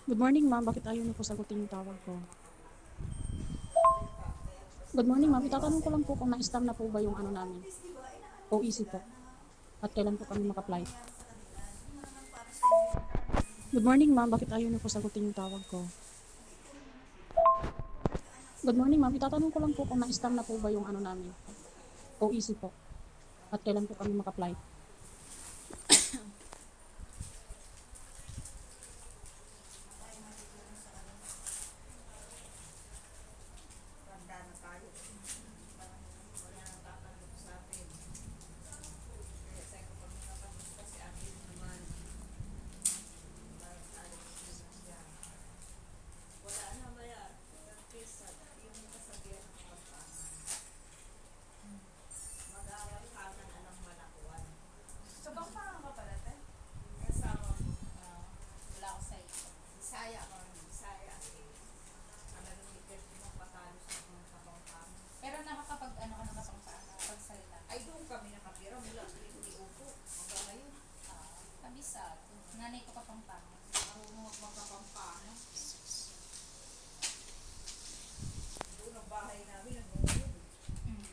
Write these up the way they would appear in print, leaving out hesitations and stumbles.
Good morning, ma'am. Bakit ayaw niyo po sagutin yung tawag ko? Good morning, ma'am. Itatanong ko lang po kung na-scam na po ba yung ano namin, OEC po. At kailan po kami maka-flight? Good morning, ma'am. Bakit ayaw niyo po sagutin yung tawag ko? Good morning, ma'am. Itatanong ko lang po kung na-scam na po ba yung ano namin, OEC po. At kailan po kami maka-flight? Pero nakakapag ano ka na ba sa pagsalita? Ay, doon kami nakapira mula hindi upo. Hanggang ngayon, Kabisado. Nanay ko Kapampangan. marunong ako magkapampano. Doon ang bahay namin, nag-uwi. Mm.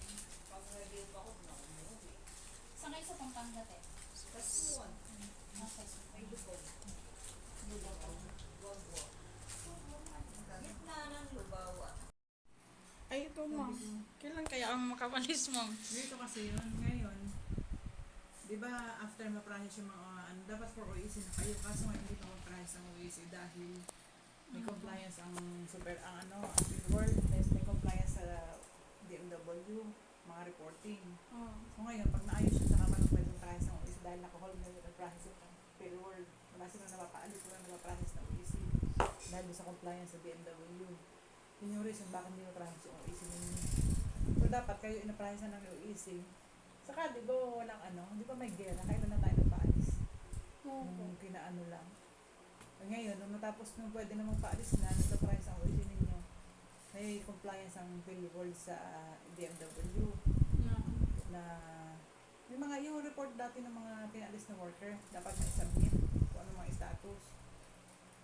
Pag nag-iip ako, nag-uwi. Saan kayo sa Pampanga, te? Tapos yun, Okay, so. may lubog. Lubaw. Wagwa. Gitna ng lubaw. Ay, ito ma'am. Kailan kaya ang makawalis ma'am? Dito kasi yun, ngayon, di ba after ma-process yung mga, ano, dapat for OEC na kayo, kaso nga hindi pa ma-process ang OEC dahil may compliance ang ang Billboard, may compliance sa DMW, mga reporting. Oh. So ngayon, pag naayos yun, saka man pwede ma-process ang OEC dahil nakahold na yun ang process yung Billboard. Wala silang napapaalis, wala napaprocess ng OEC dahil sa compliance sa DMW. Yun yung reason bakit hindi ma-process yung OEC ninyo. So dapat kayo ina-process ng OEC. Saka di ba walang di ba may gera, kailan na tayo nagpaalis? Nung kinaano lang. Ngayon, nung natapos nung pwede na magpaalis na, nagpa-process ang OEC ninyo. May compliance ang Billboard sa DMW na may mga yung report dati ng mga pinaalis na worker, dapat na-submit kung ano mga status.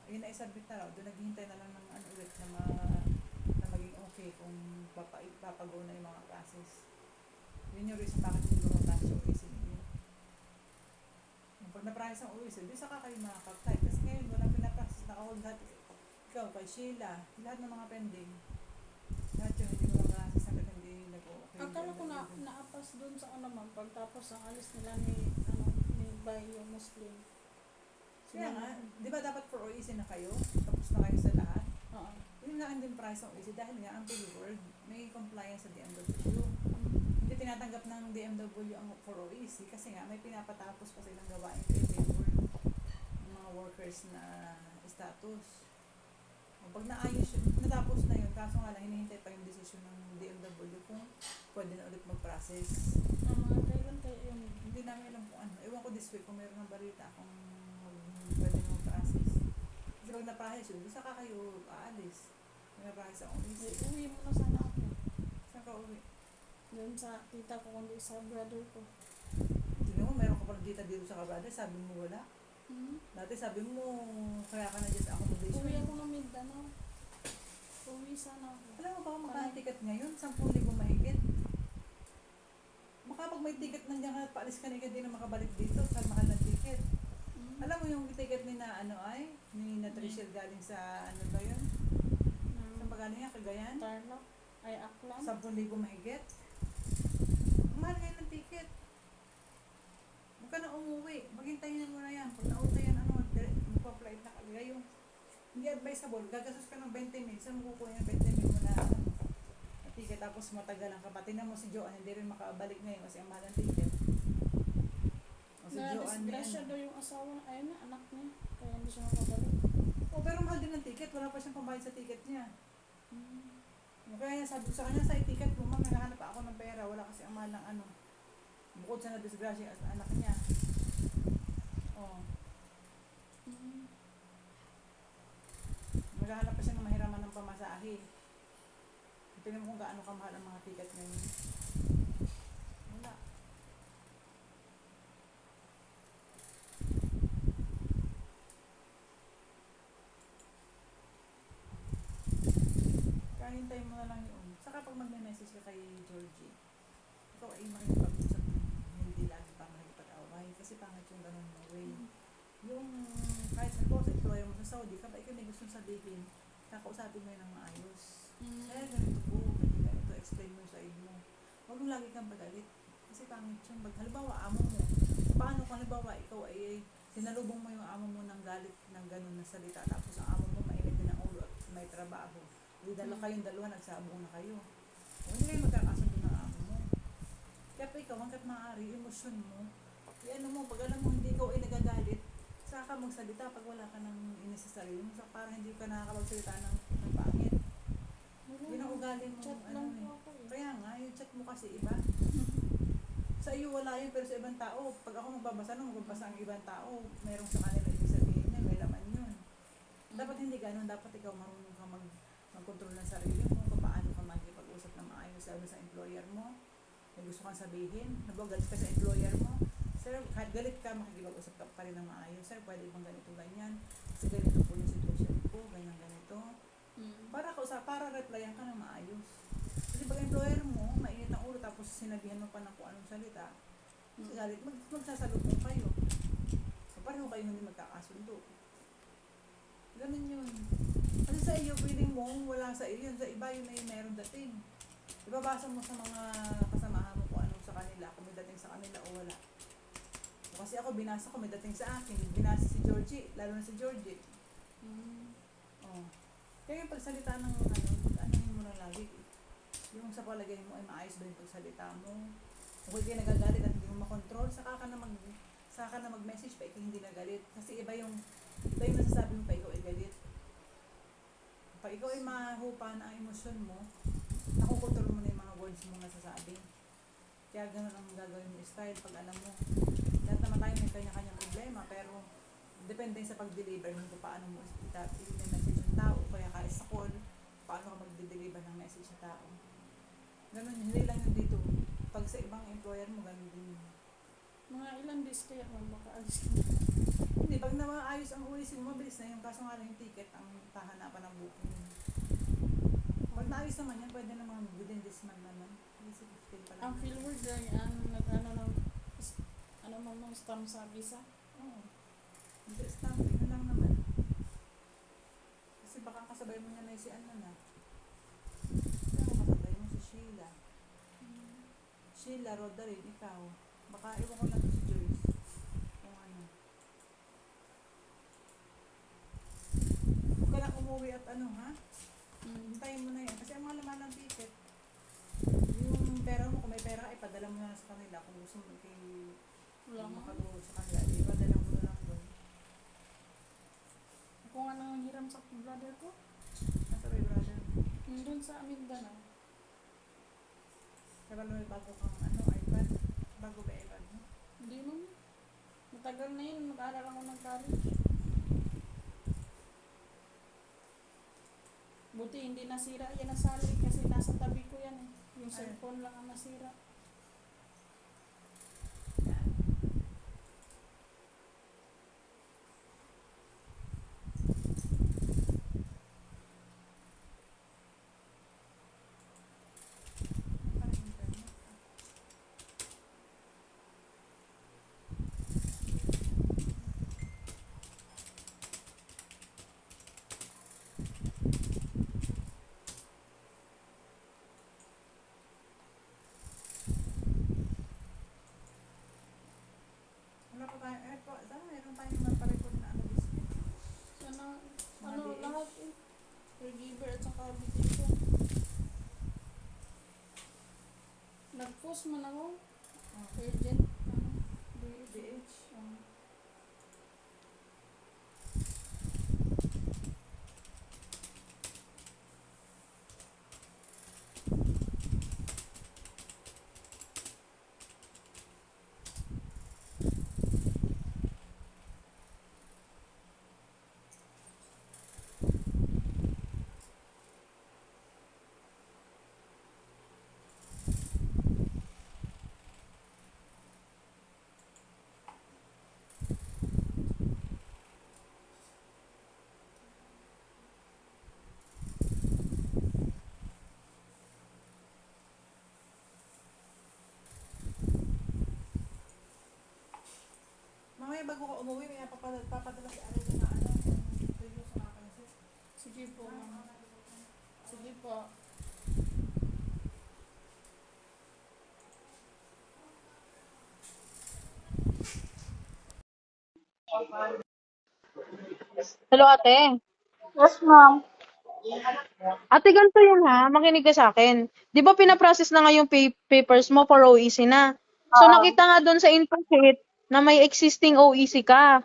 Ayun na i-submit na raw, doon naghihintay na lang ng ulit na maging okay kung papago na yung mga process. Yun yung reason bakit hindi ko ma-process yung OEC ninyo. Pag na-process ang OEC, di saka kayo makaka-apply. Kasi ngayon walang pinaprocess, naka-hold lahat. Ikaw, kay Sheila, lahat ng mga pending. Lahat yung hindi mo ma-process hanggang hindi nag-okay. Akala ko na naapas doon sa ano ma'am, pagtapos ang alis nila ni Bayo Muslim. Kaya nga, di ba dapat for OEC na kayo? Tapos na kayo sa lahat? Oo. Yun nga hindi price ng OEC dahil nga ang Billboard may compliance sa DMW. Hindi tinatanggap ng DMW ang for OEC kasi nga may pinapatapos pa silang gawain kay Billboard ng mga workers na status. O pag naayos yun, natapos na yun, kaso nga lang hinihintay pa yung decision ng DMW kung pwede na ulit mag-process. Mga kailan kaya yung Hindi namin alam kung ano. Ewan ko this week kung meron ng balita kung pwede na mag-process. Kasi pag na-process yun, di saka kayo aalis. May na-process ang OEC. uwi mo na sana ako. Saan ka uwi? Doon sa tita ko kundi sa brother ko. Tingnan mo, meron ka pala dito sa kabrada, sabi mo wala. Hmm? Dati sabi mo, kaya ka na dyan sa accommodation. Uwi ako ng Mindanao. Uwi sana ako. Alam mo baka magkano ticket ngayon? 10,000 mahigit. Baka pag may ticket nandiyan ka, paalis ka na hindi na makabalik dito sa mahal ng ticket. Hmm? Alam mo yung ticket ni na ni na Trishel galing sa ano ba yun? Saan ba galing yan? Cagayan? Tarlac. Ay, Aklan. 10,000 mahigit. Ang mahal ngayon ng ticket. Huwag ka na umuwi. Maghintayin mo na yan. Pag na-okay yan, magpa-flight na kagaya yung hindi advisable. Gagastos ka ng 20 mil. Saan mo kukuha yung 20 mil mo na na ticket tapos matagalan ka pa. Tingnan mo si Joanne, hindi rin makabalik ngayon kasi ang mahal ng ticket. O si Joanne Disgrasya yan. daw yung asawa, ayun na, anak niya. Kaya hindi siya makabalik. O pero mahal din ng ticket. Wala pa siyang pambayad sa ticket niya. Hmm. Kaya sabi ko sa kanya, sa ticket mo, ma'am, naghahanap pa ako ng pera. Wala kasi ang mahal ng ano. Bukod sa na-disgrasya sa anak niya. Oh. Hmm. Maghahanap pa siya ng mahiraman ng pamasahe. Tingnan mo kung gaano kamahal ang mga ticket ngayon. Wala. pag magme-message ka kay Georgie, ikaw ay makikipag-usap din, hindi lagi pa makikipag-away. Kasi pangit yung ganun na way. Yung kahit sa sa employer mo sa Saudi, kapag ikaw may gustong sabihin, kakausapin mo yun ng maayos. Kaya ganito po, ganito, explain mo sa mo. Huwag mo lagi kang pagalit. Kasi pangit yun. Halimbawa, amo mo. Paano kung halimbawa, ikaw ay sinalubong mo yung amo mo ng galit ng ganun na salita, tapos ang amo mo mainit din ang ulo at may trabaho. Hindi kayong dalawa, nagsabong na kayo. O, hindi kayo magkakasundo ng amo mo. Kaya pa ikaw, hanggat maaari, emosyon mo, ano mo, pag alam mo hindi ikaw ay nagagalit, saka ka magsalita pag wala ka nang inis sa sarili mo, para hindi ka nakakapagsalita ng pangit. Yun ang ugali mo. Chat lang po ako eh. Kaya nga, yung chat mo kasi iba. Sa iyo wala yun, pero sa ibang tao, pag ako magbabasa ang ibang tao, merong sa kanila ibig sabihin niya, may laman yun. Dapat hindi ganun, dapat ikaw marunong ka mag-control ng sarili mo, kung paano ka makikipag-usap ng maayos, lalo sa employer mo, may gusto kang sabihin, galit ka sa employer mo, sir, kahit galit ka, makikipag-usap ka pa rin ng maayos, sir, pwede bang ganito, ganyan, kasi ganito po yung sitwasyon ko, ganyan, ganito, para replyan ka ng maayos. Kasi pag employer mo, mainit ang ulo, tapos sinabihan mo pa ng kung anong salita, kasi galit, magsasalubong kayo. So, pareho kayo hindi magkakasundo. Ganun yun. Kasi sa iyo, feeling mo, wala sa iyo, sa iba yun ay meron dating. Ibabasa mo sa mga kasamahan mo kung anong sa kanila, kung may dating sa kanila o wala. So, kasi ako, binasa ko, may dating sa akin. Binasa si Georgie, lalo na si Georgie. Oh. Kaya yung pagsalita ng ano mo na lagi, yung sa palagay mo ay maayos ba yung pagsalita mo. Kung kayo nagagalit at hindi mo makontrol, saka ka na mag-message pa ikaw hindi nagalit. Kasi iba yung nasasabi mo pa ikaw ay galit. Pag ikaw ay mahupa na ang emosyon mo, nakukontrol mo na yung mga words mo nasasabi. Kaya ganun ang gagawin mo style pag alam mo. Lahat naman tayo may kanya-kanyang problema, pero depende sa pag-deliver mo kung paano mo i-message yung tao. Kaya kahit sa call, paano ka mag-deliver ng message sa tao. Ganun, hindi lang yun dito. Pag sa ibang employer mo, ganun din. Mga ilang days kaya makaalis ka. Hindi, pag naayos ang UIC mo, mabilis na yung kaso nga lang yung ticket ang tahanapan ng booking. Pag naayos naman yan, pwede naman within this month naman. Kasi 15 pa lang. Ang fieldwork dahil ang nag-ano ng stamp sa visa. Oo. Hindi, stamping na lang naman. Kasi baka kasabay mo niya na si ano na. Kaya kasabay mo si Sheila. Sheila, Rodarin, ikaw. Baka iwan ko na to si Joyce. Kung ano. Huwag ka na umuwi at ano ha? Hintayin mo na yan. Kasi ang mga laman ng ticket, yung pera mo, kung may pera, ipadala mo na sa kanila. Kung gusto mo Wala nga. makatulog sa kanila, ipadala mo na lang doon. Ako nga nang hiram sa brother ko. Nasa may brother. Doon sa Mindanao. Kaya may bago kang iPad. Bago ba iPad mo? Hindi naman. Matagal na yun. Mag-aaral ako ng college. Buti hindi nasira yan ang salary kasi nasa tabi ko yan eh. Yung Ay. cellphone lang ang nasira. Yan. Parang internet. Wala pa tayo, sana meron tayong magpa-record na business. Sana, Mga DH. lahat eh. Caregiver at saka beautician. Nag-post man ako. Urgent. DH. DH. mamaya bago ka umuwi, may papadala si Ari na ano, review sa mga pansit. Sige po, ma'am. Sige po. Hello, ate. Yes, ma'am. Ate, ganito yun ha. Makinig ka sa akin. Di ba pinaprocess na nga yung papers mo for OEC na? So, nakita nga doon sa info sheet na may existing OEC ka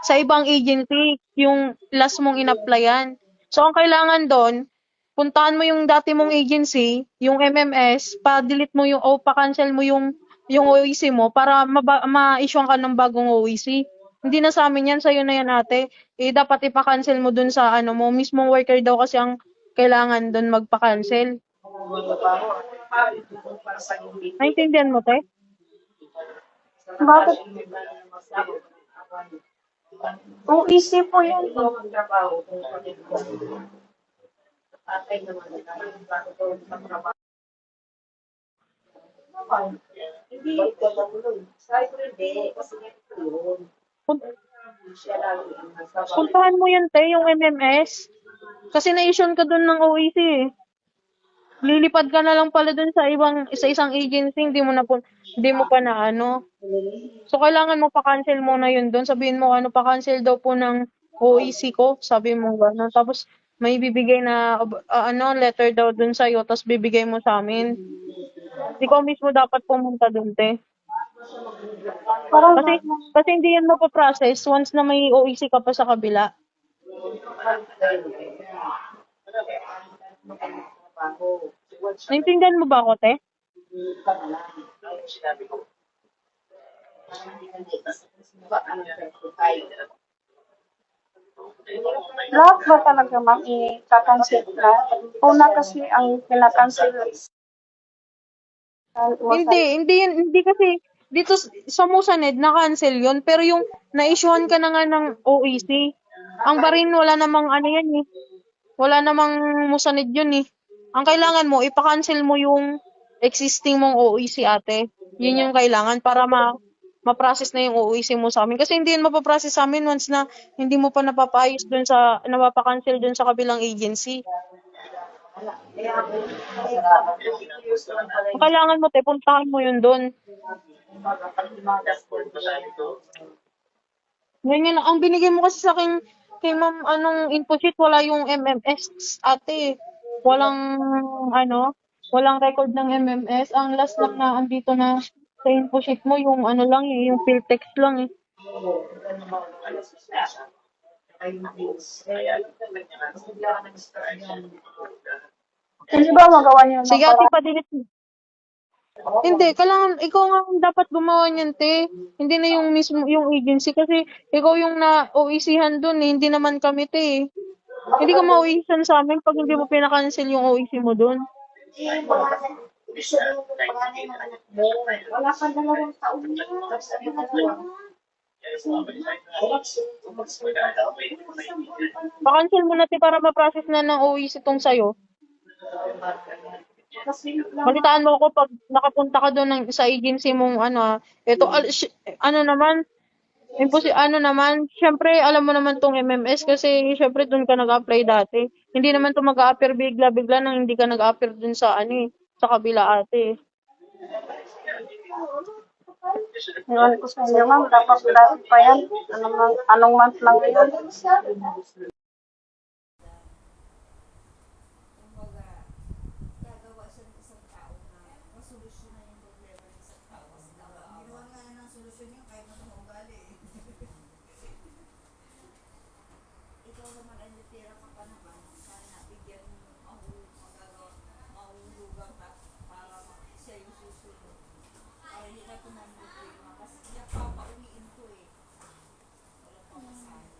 sa ibang agency, yung last mong in-applyan. So, ang kailangan doon, puntahan mo yung dati mong agency, yung MMS, pa-delete mo yung, o pa-cancel mo yung OEC mo para ma-issue ka ng bagong OEC. Hindi na sa amin yan, sa'yo na yan ate. Eh, dapat ipa-cancel mo dun sa ano mo, mismong worker daw kasi ang kailangan dun magpa-cancel. Naintindihan mo, te? Bakit? Kung easy po yan. Pun- Puntahan mo yun, te, yung MMS. Kasi na-issue ka dun ng OEC eh. Lilipad ka na lang pala dun sa isang agency, hindi mo pa na ano. So, kailangan mo pa-cancel muna yun dun. Sabihin mo, ano, pa-cancel daw po ng OEC ko. Sabi mo gano'n. Tapos, may bibigay na, letter daw dun sa'yo. Tapos, bibigay mo sa amin. Ikaw mismo dapat pumunta dun, te. Parang Kasi hindi yan mapaprocess once na may OEC ka pa sa kabila. Naintindihan mo ba ako, te? lahat ba talaga ma'am i-cancel na? Una kasi ang kinakancel Hindi kasi dito sa Musaned na-cancel 'yon, pero yung na-issuehan ka na nga ng OEC. Ang barin wala namang ano yan eh. Wala namang Musaned 'yun eh. Ang kailangan mo ipa-cancel mo yung existing mong OEC, ate. 'Yun yung kailangan para ma-process na yung OEC mo sa amin. Kasi hindi yan mapaprocess sa amin once na hindi mo pa napapa-cancel dun sa kabilang agency. Ang kailangan mo, te, puntahan mo yun dun. Ganyan, ang binigay mo kasi sa akin kay ma'am, anong info sheet, wala yung MMS, ate. Walang record ng MMS. Ang last lang na andito na sa info sheet mo, yung ano lang eh, yung fill text lang eh. Hindi ba magawa niyo ng Sige, ate, parang pa-delete mo. Hindi, kailangan, ikaw nga ang dapat gumawa niyan, te. Hindi na yung mismo, yung agency, kasi ikaw yung na-OEC-han dun eh, hindi naman kami, te. Hindi ka ma-OEC-han sa amin pag hindi mo pinakancel yung OEC mo dun. wala ka dalawang taon na. Pa-cancel mo na, te, para ma-process na ng OEC tong sa'yo. Kasi Balitaan mo ako pag nakapunta ka doon sa agency mong syempre alam mo naman tong MMS kasi syempre doon ka nag-apply dati. Hindi naman to mag-a-appear bigla-bigla nang hindi ka nag-a-appear doon sa sa kabila, ate. Iwan ko sa inyo ma'am, dapat dahil pa yan. Anong month lang yun? Kumbaga, gagawa siya ng isang tao na masolusyonan yung problema ng isang tao. Kasi ginawa nga na ng solusyon yun kahit masama ugali eh. Ikaw naman ay natira ka pa naman. Sana bigyan mo mahulugan ka para siya yung susunod. Para hindi na ito problema. Kasi siya papauliin ko eh. Walang pamasahe.